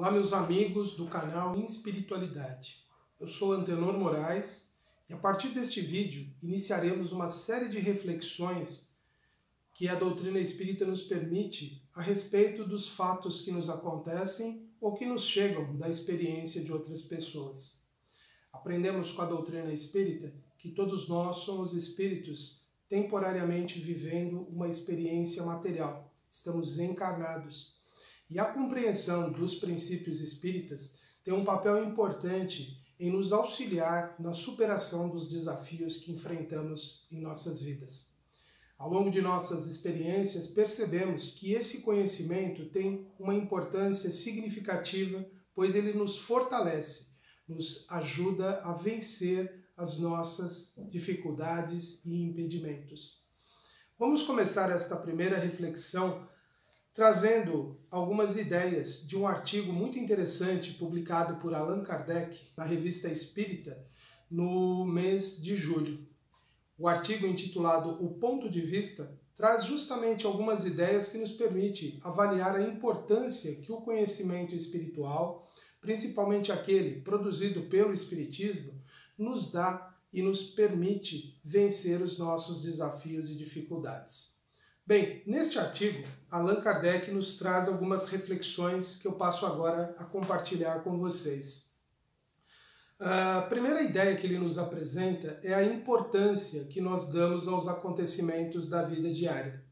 Olá, meus amigos do canal Inspiritualidade. Eu sou Antenor Moraes e a partir deste vídeo iniciaremos uma série de reflexões que a doutrina espírita nos permite a respeito dos fatos que nos acontecem ou que nos chegam da experiência de outras pessoas. Aprendemos com a doutrina espírita que todos nós somos espíritos temporariamente vivendo uma experiência material. Estamos encarnados. E a compreensão dos princípios espíritas tem um papel importante em nos auxiliar na superação dos desafios que enfrentamos em nossas vidas. Ao longo de nossas experiências, percebemos que esse conhecimento tem uma importância significativa, pois ele nos fortalece, nos ajuda a vencer as nossas dificuldades e impedimentos. Vamos começar esta primeira reflexão trazendo algumas ideias de um artigo muito interessante publicado por Allan Kardec na Revista Espírita no mês de julho. O artigo intitulado O Ponto de Vista traz justamente algumas ideias que nos permite avaliar a importância que o conhecimento espiritual, principalmente aquele produzido pelo Espiritismo, nos dá e nos permite vencer os nossos desafios e dificuldades. Bem, neste artigo, Allan Kardec nos traz algumas reflexões que eu passo agora a compartilhar com vocês. A primeira ideia que ele nos apresenta é a importância que nós damos aos acontecimentos da vida diária.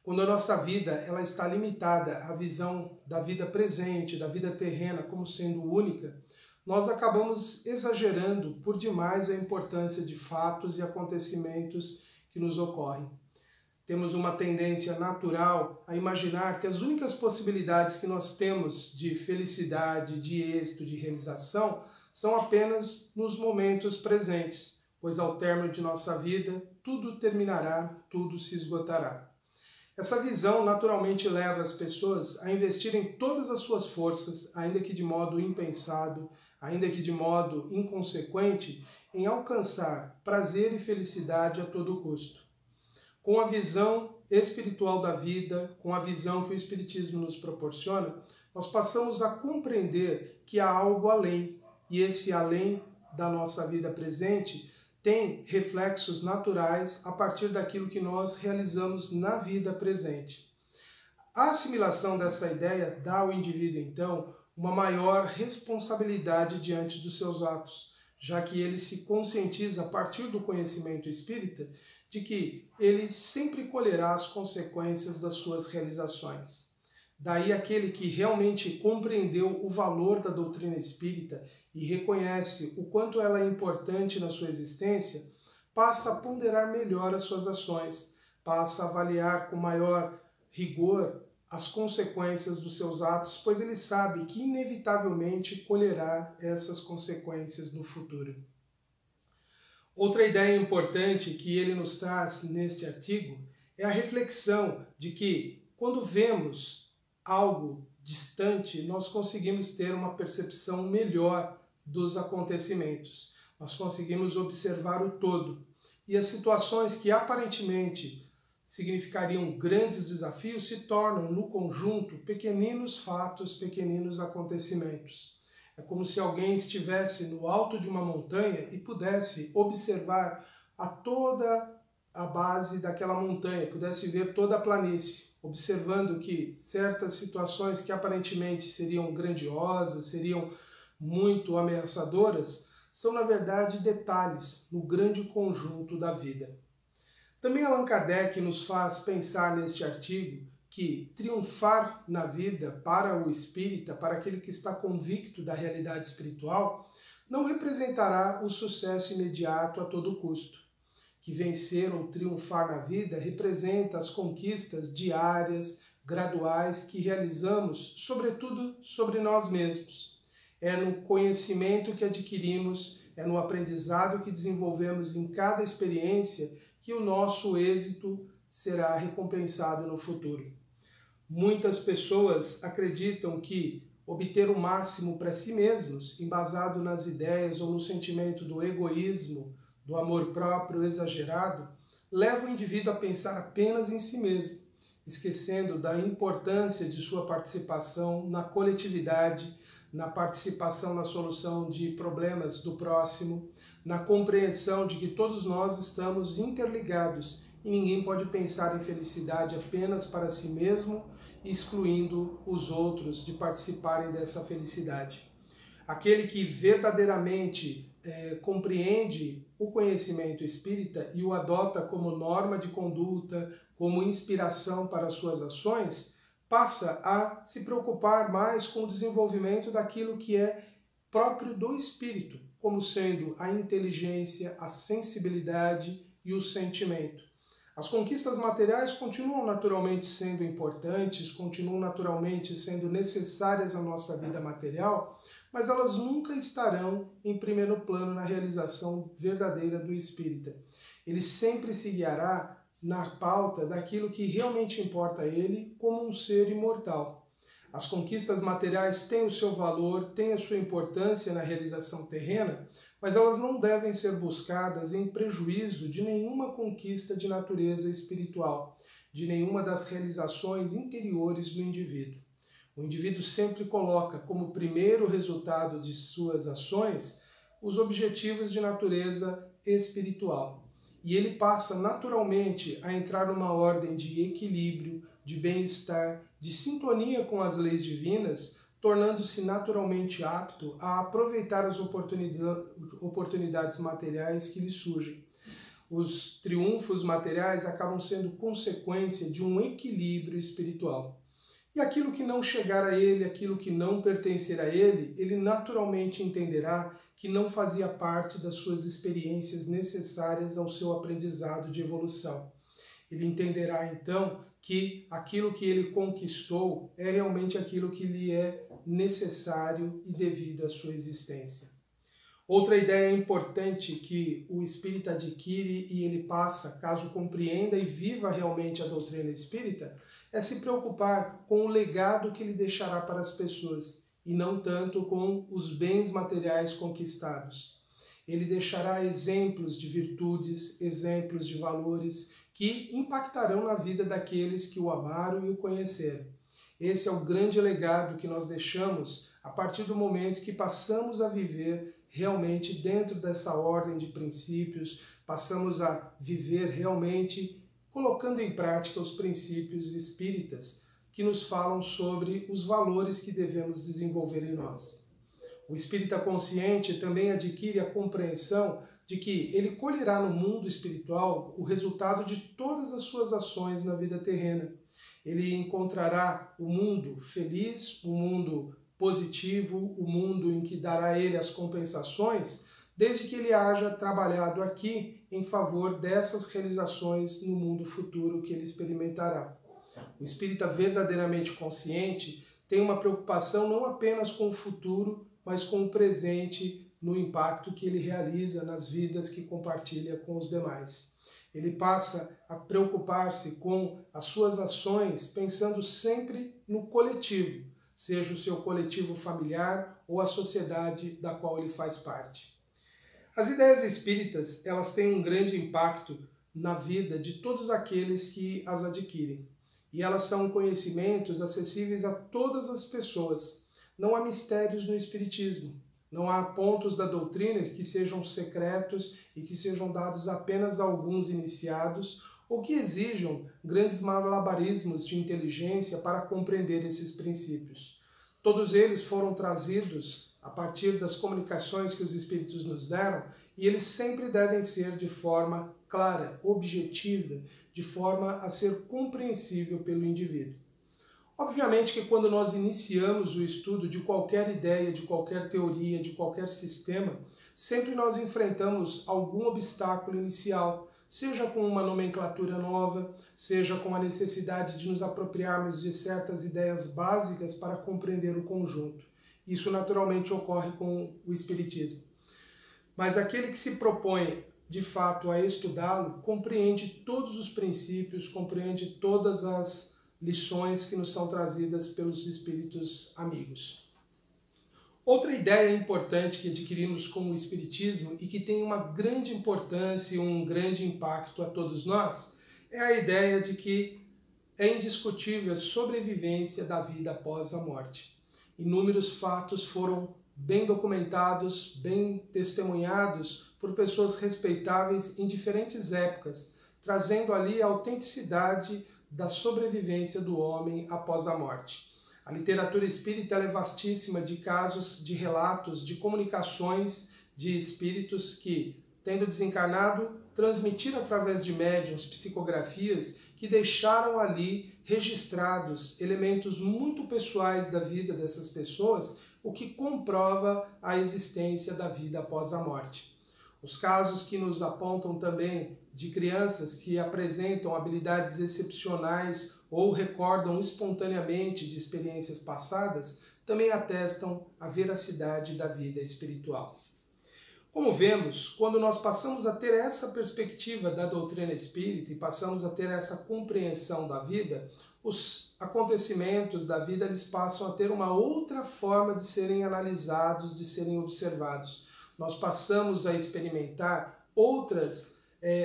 Quando a nossa vida ela está limitada à visão da vida presente, da vida terrena como sendo única, nós acabamos exagerando por demais a importância de fatos e acontecimentos que nos ocorrem. Temos uma tendência natural a imaginar que as únicas possibilidades que nós temos de felicidade, de êxito, de realização, são apenas nos momentos presentes, pois ao término de nossa vida, tudo terminará, tudo se esgotará. Essa visão naturalmente leva as pessoas a investirem todas as suas forças, ainda que de modo impensado, ainda que de modo inconsequente, em alcançar prazer e felicidade a todo custo. Com a visão espiritual da vida, com a visão que o Espiritismo nos proporciona, nós passamos a compreender que há algo além, e esse além da nossa vida presente tem reflexos naturais a partir daquilo que nós realizamos na vida presente. A assimilação dessa ideia dá ao indivíduo, então, uma maior responsabilidade diante dos seus atos, já que ele se conscientiza a partir do conhecimento espírita de que ele sempre colherá as consequências das suas realizações. Daí aquele que realmente compreendeu o valor da doutrina espírita e reconhece o quanto ela é importante na sua existência, passa a ponderar melhor as suas ações, passa a avaliar com maior rigor as consequências dos seus atos, pois ele sabe que inevitavelmente colherá essas consequências no futuro. Outra ideia importante que ele nos traz neste artigo é a reflexão de que, quando vemos algo distante, nós conseguimos ter uma percepção melhor dos acontecimentos. Nós conseguimos observar o todo. E as situações que aparentemente significariam grandes desafios se tornam, no conjunto, pequeninos fatos, pequeninos acontecimentos. É como se alguém estivesse no alto de uma montanha e pudesse observar a toda a base daquela montanha, pudesse ver toda a planície, observando que certas situações que aparentemente seriam grandiosas, seriam muito ameaçadoras, são na verdade detalhes no grande conjunto da vida. Também Allan Kardec nos faz pensar neste artigo que triunfar na vida para o espírita, para aquele que está convicto da realidade espiritual, não representará o sucesso imediato a todo custo. Que vencer ou triunfar na vida representa as conquistas diárias, graduais que realizamos, sobretudo sobre nós mesmos. É no conhecimento que adquirimos, é no aprendizado que desenvolvemos em cada experiência que o nosso êxito será recompensado no futuro. Muitas pessoas acreditam que obter o máximo para si mesmos, embasado nas ideias ou no sentimento do egoísmo, do amor próprio exagerado, leva o indivíduo a pensar apenas em si mesmo, esquecendo da importância de sua participação na coletividade, na participação na solução de problemas do próximo, na compreensão de que todos nós estamos interligados e ninguém pode pensar em felicidade apenas para si mesmo, excluindo os outros de participarem dessa felicidade. Aquele que verdadeiramente compreende o conhecimento espírita e o adota como norma de conduta, como inspiração para as suas ações, passa a se preocupar mais com o desenvolvimento daquilo que é próprio do espírito, como sendo a inteligência, a sensibilidade e o sentimento. As conquistas materiais continuam naturalmente sendo importantes, continuam naturalmente sendo necessárias à nossa vida material, mas elas nunca estarão em primeiro plano na realização verdadeira do espírita. Ele sempre se guiará na pauta daquilo que realmente importa a ele como um ser imortal. As conquistas materiais têm o seu valor, têm a sua importância na realização terrena, mas elas não devem ser buscadas em prejuízo de nenhuma conquista de natureza espiritual, de nenhuma das realizações interiores do indivíduo. O indivíduo sempre coloca como primeiro resultado de suas ações os objetivos de natureza espiritual. E ele passa naturalmente a entrar numa ordem de equilíbrio, de bem-estar, de sintonia com as leis divinas, tornando-se naturalmente apto a aproveitar as oportunidades materiais que lhe surgem. Os triunfos materiais acabam sendo consequência de um equilíbrio espiritual. E aquilo que não chegar a ele, aquilo que não pertencer a ele, ele naturalmente entenderá que não fazia parte das suas experiências necessárias ao seu aprendizado de evolução. Ele entenderá então que aquilo que ele conquistou é realmente aquilo que lhe é necessário e devido à sua existência. Outra ideia importante que o espírita adquire e ele passa, caso compreenda e viva realmente a doutrina espírita, é se preocupar com o legado que ele deixará para as pessoas e não tanto com os bens materiais conquistados. Ele deixará exemplos de virtudes, exemplos de valores que impactarão na vida daqueles que o amaram e o conheceram. Esse é o grande legado que nós deixamos a partir do momento que passamos a viver realmente dentro dessa ordem de princípios, passamos a viver realmente colocando em prática os princípios espíritas que nos falam sobre os valores que devemos desenvolver em nós. O espírita consciente também adquire a compreensão de que ele colherá no mundo espiritual o resultado de todas as suas ações na vida terrena. Ele encontrará o mundo feliz, o mundo positivo, o mundo em que dará a ele as compensações, desde que ele haja trabalhado aqui em favor dessas realizações no mundo futuro que ele experimentará. O espírita verdadeiramente consciente tem uma preocupação não apenas com o futuro, mas com o presente no impacto que ele realiza nas vidas que compartilha com os demais. Ele passa a preocupar-se com as suas ações pensando sempre no coletivo, seja o seu coletivo familiar ou a sociedade da qual ele faz parte. As ideias espíritas, elas têm um grande impacto na vida de todos aqueles que as adquirem. E elas são conhecimentos acessíveis a todas as pessoas. Não há mistérios no espiritismo. Não há pontos da doutrina que sejam secretos e que sejam dados apenas a alguns iniciados ou que exijam grandes malabarismos de inteligência para compreender esses princípios. Todos eles foram trazidos a partir das comunicações que os espíritos nos deram e eles sempre devem ser de forma clara, objetiva, de forma a ser compreensível pelo indivíduo. Obviamente que quando nós iniciamos o estudo de qualquer ideia, de qualquer teoria, de qualquer sistema, sempre nós enfrentamos algum obstáculo inicial, seja com uma nomenclatura nova, seja com a necessidade de nos apropriarmos de certas ideias básicas para compreender o conjunto. Isso naturalmente ocorre com o Espiritismo. Mas aquele que se propõe de fato a estudá-lo, compreende todos os princípios, compreende todas as lições que nos são trazidas pelos espíritos amigos. Outra ideia importante que adquirimos com o Espiritismo e que tem uma grande importância e um grande impacto a todos nós é a ideia de que é indiscutível a sobrevivência da vida após a morte. Inúmeros fatos foram bem documentados, bem testemunhados por pessoas respeitáveis em diferentes épocas, trazendo ali a autenticidade da sobrevivência do homem após a morte. A literatura espírita é vastíssima de casos, de relatos, de comunicações de espíritos que, tendo desencarnado, transmitiram através de médiuns psicografias que deixaram ali registrados elementos muito pessoais da vida dessas pessoas, o que comprova a existência da vida após a morte. Os casos que nos apontam também de crianças que apresentam habilidades excepcionais ou recordam espontaneamente de experiências passadas, também atestam a veracidade da vida espiritual. Como vemos, quando nós passamos a ter essa perspectiva da doutrina espírita e passamos a ter essa compreensão da vida, os acontecimentos da vida eles passam a ter uma outra forma de serem analisados, de serem observados. Nós passamos a experimentar outras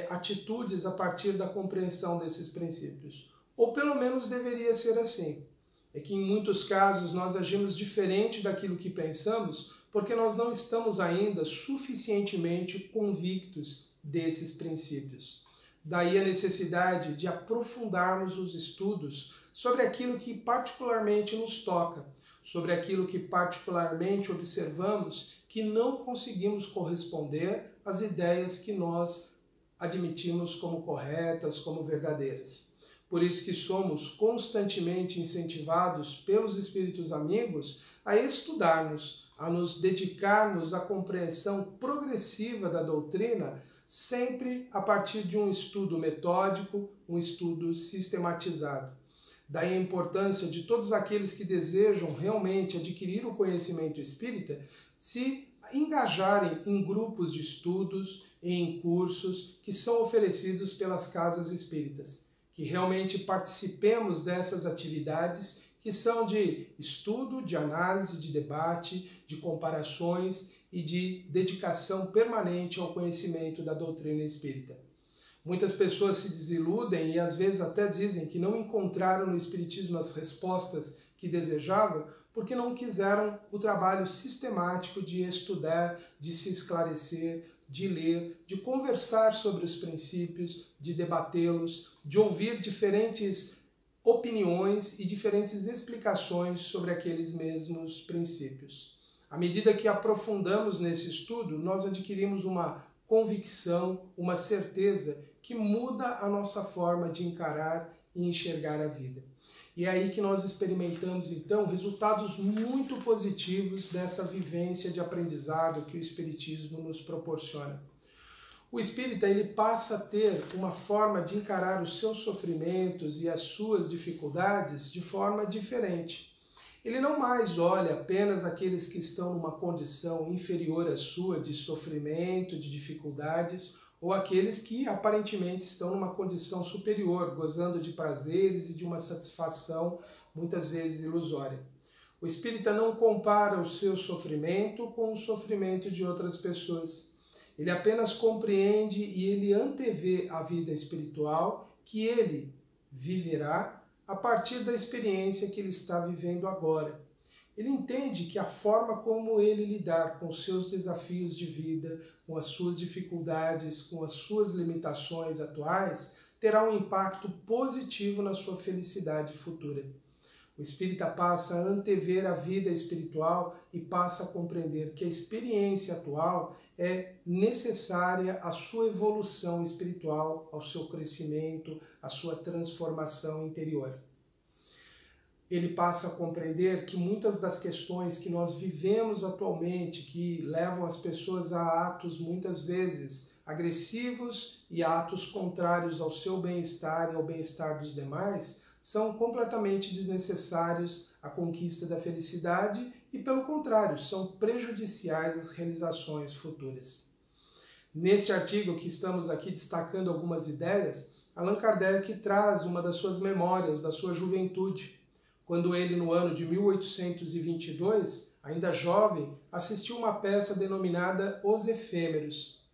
atitudes a partir da compreensão desses princípios. Ou pelo menos deveria ser assim. É que em muitos casos nós agimos diferente daquilo que pensamos, porque nós não estamos ainda suficientemente convictos desses princípios. Daí a necessidade de aprofundarmos os estudos sobre aquilo que particularmente nos toca, sobre aquilo que particularmente observamos que não conseguimos corresponder às ideias que nós admitimos como corretas, como verdadeiras. Por isso que somos constantemente incentivados pelos espíritos amigos a estudarmos, a nos dedicarmos à compreensão progressiva da doutrina, sempre a partir de um estudo metódico, um estudo sistematizado. Daí a importância de todos aqueles que desejam realmente adquirir o conhecimento espírita se engajarem em grupos de estudos e em cursos que são oferecidos pelas casas espíritas, que realmente participemos dessas atividades que são de estudo, de análise, de debate, de comparações e de dedicação permanente ao conhecimento da doutrina espírita. Muitas pessoas se desiludem e às vezes até dizem que não encontraram no Espiritismo as respostas que desejavam porque não quiseram o trabalho sistemático de estudar, de se esclarecer, de ler, de conversar sobre os princípios, de debatê-los, de ouvir diferentes opiniões e diferentes explicações sobre aqueles mesmos princípios. À medida que aprofundamos nesse estudo, nós adquirimos uma convicção, uma certeza que muda a nossa forma de encarar e enxergar a vida. E é aí que nós experimentamos, então, resultados muito positivos dessa vivência de aprendizado que o Espiritismo nos proporciona. O espírita ele passa a ter uma forma de encarar os seus sofrimentos e as suas dificuldades de forma diferente. Ele não mais olha apenas aqueles que estão numa condição inferior à sua de sofrimento, de dificuldades, ou aqueles que aparentemente estão numa condição superior, gozando de prazeres e de uma satisfação muitas vezes ilusória. O espírita não compara o seu sofrimento com o sofrimento de outras pessoas. Ele apenas compreende e ele antevê a vida espiritual que ele viverá a partir da experiência que ele está vivendo agora. Ele entende que a forma como ele lidar com os seus desafios de vida, com as suas dificuldades, com as suas limitações atuais, terá um impacto positivo na sua felicidade futura. O espírita passa a antever a vida espiritual e passa a compreender que a experiência atual é necessária à sua evolução espiritual, ao seu crescimento, à sua transformação interior. Ele passa a compreender que muitas das questões que nós vivemos atualmente, que levam as pessoas a atos muitas vezes agressivos e a atos contrários ao seu bem-estar e ao bem-estar dos demais, são completamente desnecessários à conquista da felicidade e, pelo contrário, são prejudiciais às realizações futuras. Neste artigo que estamos aqui destacando algumas ideias, Allan Kardec traz uma das suas memórias da sua juventude, quando ele, no ano de 1822, ainda jovem, assistiu uma peça denominada Os Efêmeros.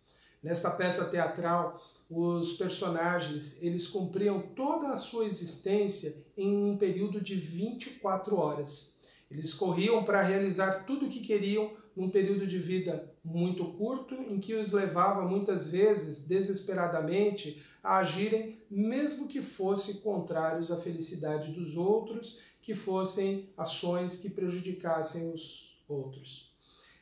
Nesta peça teatral, os personagens eles cumpriam toda a sua existência em um período de 24 horas. Eles corriam para realizar tudo o que queriam num período de vida muito curto, em que os levava muitas vezes, desesperadamente, a agirem, mesmo que fossem contrários à felicidade dos outros, que fossem ações que prejudicassem os outros.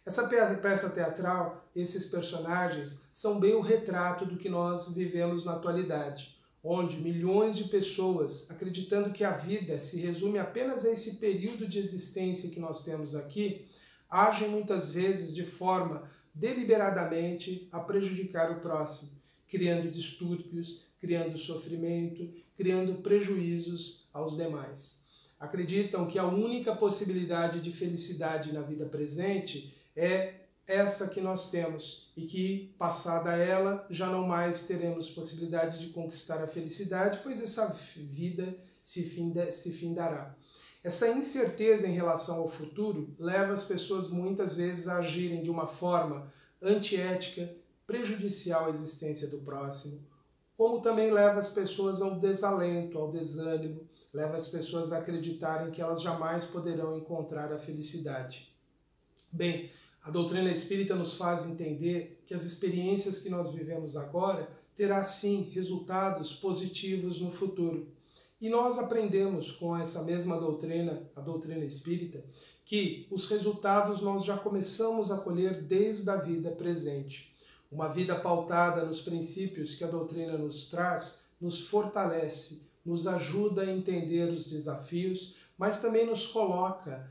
Essa peça teatral, esses personagens, são bem o retrato do que nós vivemos na atualidade, onde milhões de pessoas, acreditando que a vida se resume apenas a esse período de existência que nós temos aqui, agem muitas vezes de forma deliberadamente a prejudicar o próximo, criando distúrbios, criando sofrimento, criando prejuízos aos demais. Acreditam que a única possibilidade de felicidade na vida presente é essa que nós temos e que, passada ela, já não mais teremos possibilidade de conquistar a felicidade, pois essa vida se findará. Essa incerteza em relação ao futuro leva as pessoas muitas vezes a agirem de uma forma antiética, prejudicial à existência do próximo, como também leva as pessoas ao desalento, ao desânimo, leva as pessoas a acreditarem que elas jamais poderão encontrar a felicidade. Bem, a doutrina espírita nos faz entender que as experiências que nós vivemos agora terá sim resultados positivos no futuro. E nós aprendemos com essa mesma doutrina, a doutrina espírita, que os resultados nós já começamos a colher desde a vida presente. Uma vida pautada nos princípios que a doutrina nos traz, nos fortalece, nos ajuda a entender os desafios, mas também nos coloca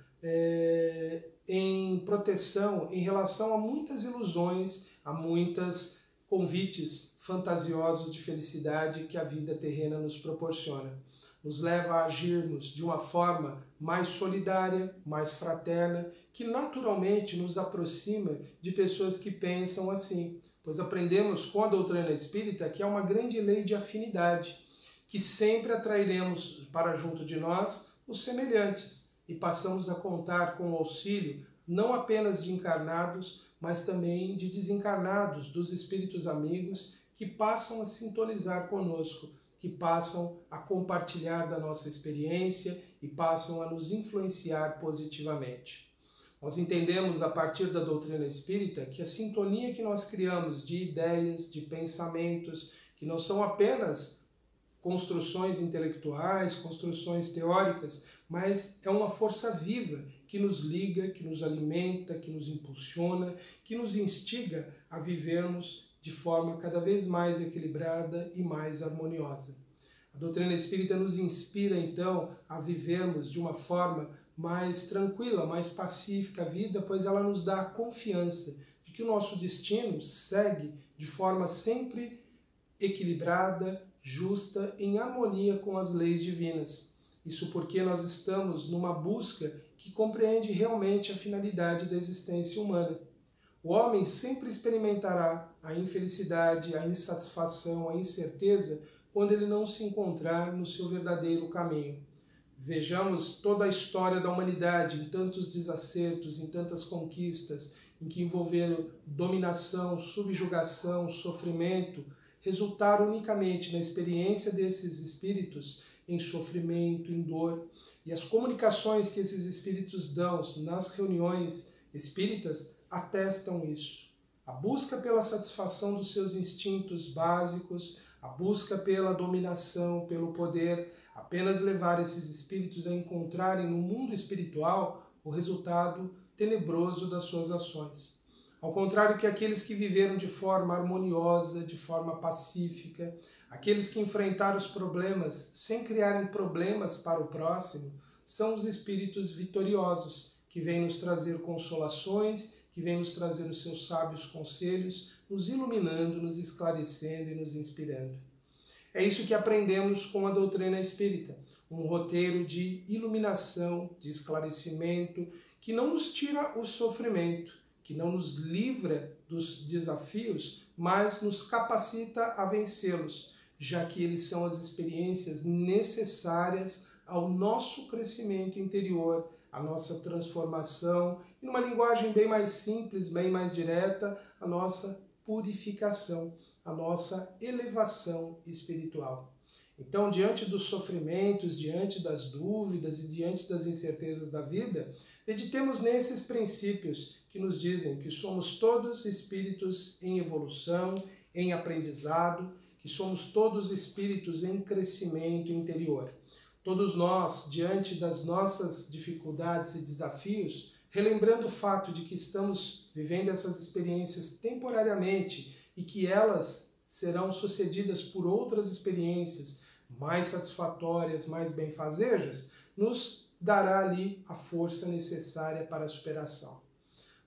em proteção em relação a muitas ilusões, a muitos convites fantasiosos de felicidade que a vida terrena nos proporciona. Nos leva a agirmos de uma forma mais solidária, mais fraterna, que naturalmente nos aproxima de pessoas que pensam assim, pois aprendemos com a doutrina espírita que há uma grande lei de afinidade, que sempre atrairemos para junto de nós os semelhantes, e passamos a contar com o auxílio não apenas de encarnados, mas também de desencarnados, dos espíritos amigos que passam a sintonizar conosco, que passam a compartilhar da nossa experiência e passam a nos influenciar positivamente. Nós entendemos a partir da doutrina espírita que a sintonia que nós criamos de ideias, de pensamentos, que não são apenas construções intelectuais, construções teóricas, mas é uma força viva que nos liga, que nos alimenta, que nos impulsiona, que nos instiga a vivermos de forma cada vez mais equilibrada e mais harmoniosa. A doutrina espírita nos inspira, então, a vivermos de uma forma mais tranquila, mais pacífica a vida, pois ela nos dá a confiança de que o nosso destino segue de forma sempre equilibrada, justa, em harmonia com as leis divinas. Isso porque nós estamos numa busca que compreende realmente a finalidade da existência humana. O homem sempre experimentará a infelicidade, a insatisfação, a incerteza quando ele não se encontrar no seu verdadeiro caminho. Vejamos toda a história da humanidade em tantos desacertos, em tantas conquistas, em que envolveram dominação, subjugação, sofrimento, resultaram unicamente na experiência desses espíritos em sofrimento, em dor. E as comunicações que esses espíritos dão nas reuniões espíritas atestam isso. A busca pela satisfação dos seus instintos básicos, a busca pela dominação, pelo poder, apenas levar esses espíritos a encontrarem no mundo espiritual o resultado tenebroso das suas ações. Ao contrário que aqueles que viveram de forma harmoniosa, de forma pacífica, aqueles que enfrentaram os problemas sem criarem problemas para o próximo, são os espíritos vitoriosos, que vêm nos trazer consolações, que vêm nos trazer os seus sábios conselhos, nos iluminando, nos esclarecendo e nos inspirando. É isso que aprendemos com a doutrina espírita, um roteiro de iluminação, de esclarecimento, que não nos tira o sofrimento, que não nos livra dos desafios, mas nos capacita a vencê-los, já que eles são as experiências necessárias ao nosso crescimento interior, à nossa transformação, e numa linguagem bem mais simples, bem mais direta, a nossa purificação, a nossa elevação espiritual. Então, diante dos sofrimentos, diante das dúvidas e diante das incertezas da vida, meditemos nesses princípios que nos dizem que somos todos espíritos em evolução, em aprendizado, que somos todos espíritos em crescimento interior. Todos nós, diante das nossas dificuldades e desafios, relembrando o fato de que estamos vivendo essas experiências temporariamente e que elas serão sucedidas por outras experiências mais satisfatórias, mais benfazejas, nos dará ali a força necessária para a superação.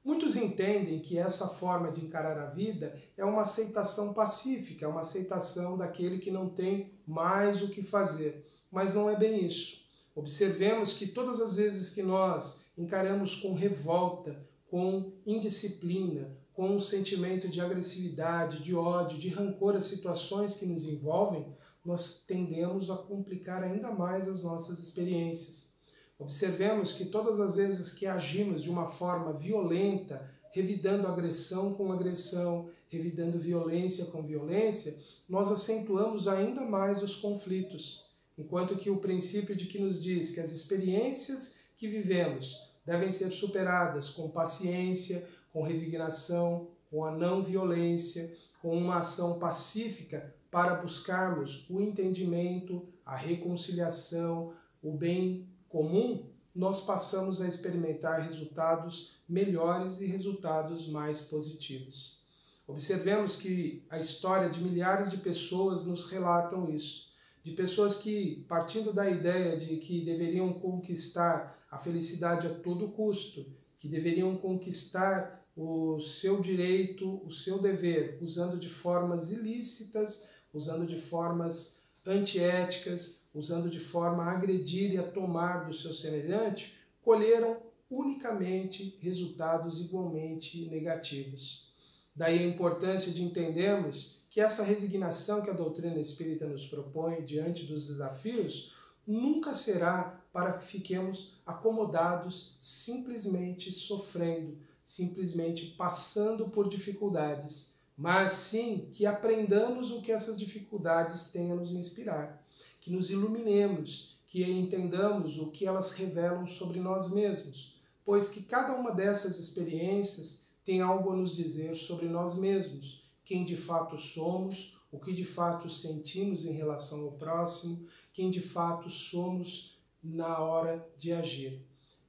Muitos entendem que essa forma de encarar a vida é uma aceitação pacífica, é uma aceitação daquele que não tem mais o que fazer. Mas não é bem isso. Observemos que todas as vezes que nós encaramos com revolta, com indisciplina, com um sentimento de agressividade, de ódio, de rancor às situações que nos envolvem, nós tendemos a complicar ainda mais as nossas experiências. Observemos que todas as vezes que agimos de uma forma violenta, revidando agressão com agressão, revidando violência com violência, nós acentuamos ainda mais os conflitos. Enquanto que o princípio de que nos diz que as experiências que vivemos devem ser superadas com paciência, com resignação, com a não violência, com uma ação pacífica para buscarmos o entendimento, a reconciliação, o bem comum, nós passamos a experimentar resultados melhores e resultados mais positivos. Observemos que a história de milhares de pessoas nos relatam isso. De pessoas que, partindo da ideia de que deveriam conquistar a felicidade a todo custo, que deveriam conquistar o seu direito, o seu dever, usando de formas ilícitas, usando de formas antiéticas, usando de forma a agredir e a tomar do seu semelhante, colheram unicamente resultados igualmente negativos. Daí a importância de entendermos que essa resignação que a doutrina espírita nos propõe diante dos desafios nunca será para que fiquemos acomodados simplesmente sofrendo, simplesmente passando por dificuldades, mas sim que aprendamos o que essas dificuldades têm a nos inspirar, que nos iluminemos, que entendamos o que elas revelam sobre nós mesmos, pois que cada uma dessas experiências tem algo a nos dizer sobre nós mesmos, quem de fato somos, o que de fato sentimos em relação ao próximo, quem de fato somos na hora de agir.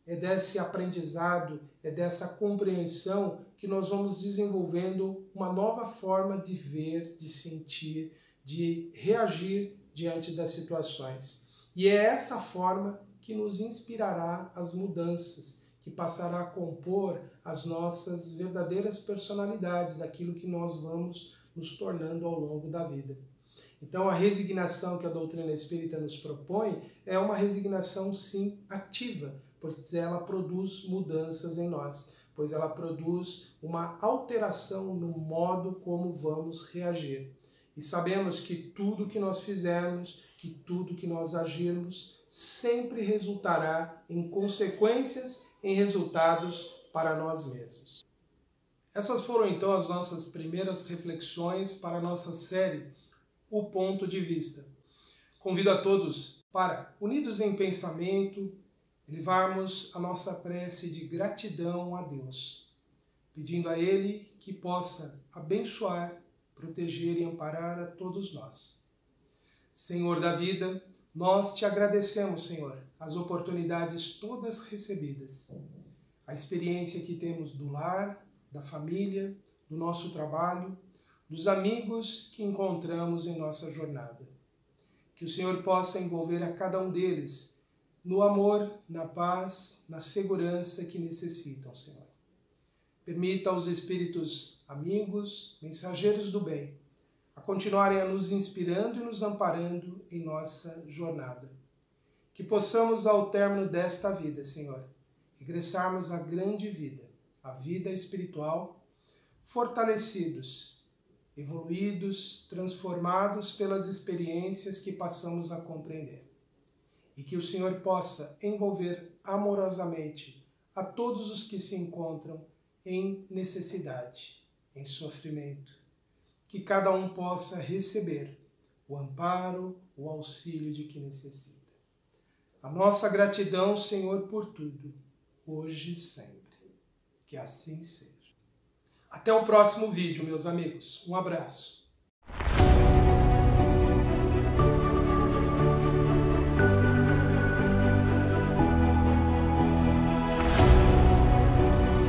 É desse aprendizado, é dessa compreensão que nós vamos desenvolvendo uma nova forma de ver, de sentir, de reagir diante das situações. E é essa forma que nos inspirará as mudanças, que passará a compor as nossas verdadeiras personalidades, aquilo que nós vamos nos tornando ao longo da vida. Então a resignação que a doutrina espírita nos propõe é uma resignação sim ativa, pois ela produz mudanças em nós, pois ela produz uma alteração no modo como vamos reagir. E sabemos que tudo que nós fizermos, que tudo que nós agirmos, sempre resultará em consequências, em resultados para nós mesmos. Essas foram então as nossas primeiras reflexões para a nossa série O Ponto de Vista. Convido a todos para, unidos em pensamento, elevarmos a nossa prece de gratidão a Deus, pedindo a Ele que possa abençoar, proteger e amparar a todos nós. Senhor da vida, nós te agradecemos, Senhor, as oportunidades todas recebidas, a experiência que temos do lar, da família, do nosso trabalho, dos amigos que encontramos em nossa jornada. Que o Senhor possa envolver a cada um deles no amor, na paz, na segurança que necessitam, Senhor. Permita aos espíritos amigos, mensageiros do bem, a continuarem a nos inspirando e nos amparando em nossa jornada. Que possamos, ao término desta vida, Senhor, regressarmos à grande vida, à vida espiritual, fortalecidos, evoluídos, transformados pelas experiências que passamos a compreender. E que o Senhor possa envolver amorosamente a todos os que se encontram em necessidade, em sofrimento. Que cada um possa receber o amparo, o auxílio de quem necessita. A nossa gratidão, Senhor, por tudo, hoje e sempre. Que assim seja. Até o próximo vídeo, meus amigos. Um abraço.